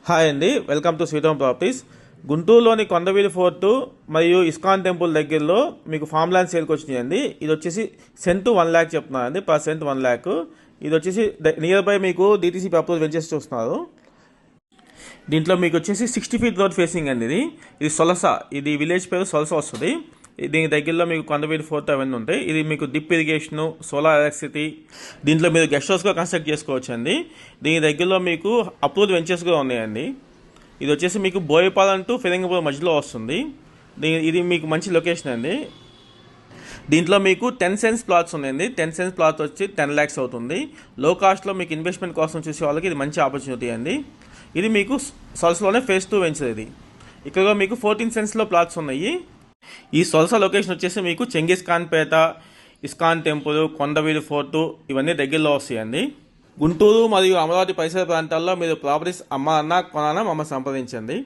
Hi అండి, welcome to sweet home properties. గుంటూరులోని కొండవీలు fort మరియు ఇస్కాన్ టెంపుల్ దగ్గరలో మీకు ఫామ్ ల్యాండ్ సేల్కి వచ్చినాయండి. ఇది వచ్చేసి సెంటు 1 lakh చెప్తున్నారండి, పర్ సెంట్ 1 lakh. ఇది వచ్చేసి నియర్ బై మీకు డిటీసీ అప్రూవ్ వెంచర్స్ చూస్తున్నారు. దీంట్లో మీకు వచ్చేసి 60 feet రోడ్ ఫేసింగ్ అండి. ఇది సొలస, ఇది విలేజ్ పేరు సొలస వస్తుంది. దీని దగ్గరలో మీకు కొండవీలు ఫోర్ట్ అవన్నీ ఉంటాయి. ఇది మీకు డిప్ ఇరిగేషను, సోలార్ ఎలక్ట్రిసిటీ, దీంట్లో మీరు గెస్ట్ హౌస్గా కన్స్ట్రక్ట్ చేసుకోవచ్చు అండి. దీని దగ్గరలో మీకు అప్రూవ్డ్ వెంచర్స్ కూడా ఉన్నాయండి. ఇది వచ్చేసి మీకు బోయపాలెం టు ఫిరంగిపురం మధ్యలో వస్తుంది. ఇది మీకు మంచి లొకేషన్ అండి. దీంట్లో మీకు 10 cents ప్లాట్స్ ఉన్నాయండి. 10 cents ప్లాట్ వచ్చి 10 lakhs అవుతుంది. లో కాస్ట్లో మీకు ఇన్వెస్ట్మెంట్ కోసం చూసే వాళ్ళకి ఇది మంచి ఆపర్చునిటీ అండి. ఇది మీకు సొలసలోనే phase 2 వెంచర్. ఇది ఇక్కడ మీకు 14 centsలో ప్లాట్స్ ఉన్నాయి. ఈ సొలస లొకేషన్ వచ్చేసి మీకు చెంగిస్ ఖాన్ పేట, ఇస్కాన్ టెంపుల్, కొండవీలు ఫోర్టు ఇవన్నీ దగ్గరలో వస్తాయండి. గుంటూరు మరియు అమరావతి పరిసర ప్రాంతాల్లో మీరు ప్రాపర్టీస్ అమ్మాలన్నా కొనాలన్నా మమ్మల్ని సంప్రదించండి.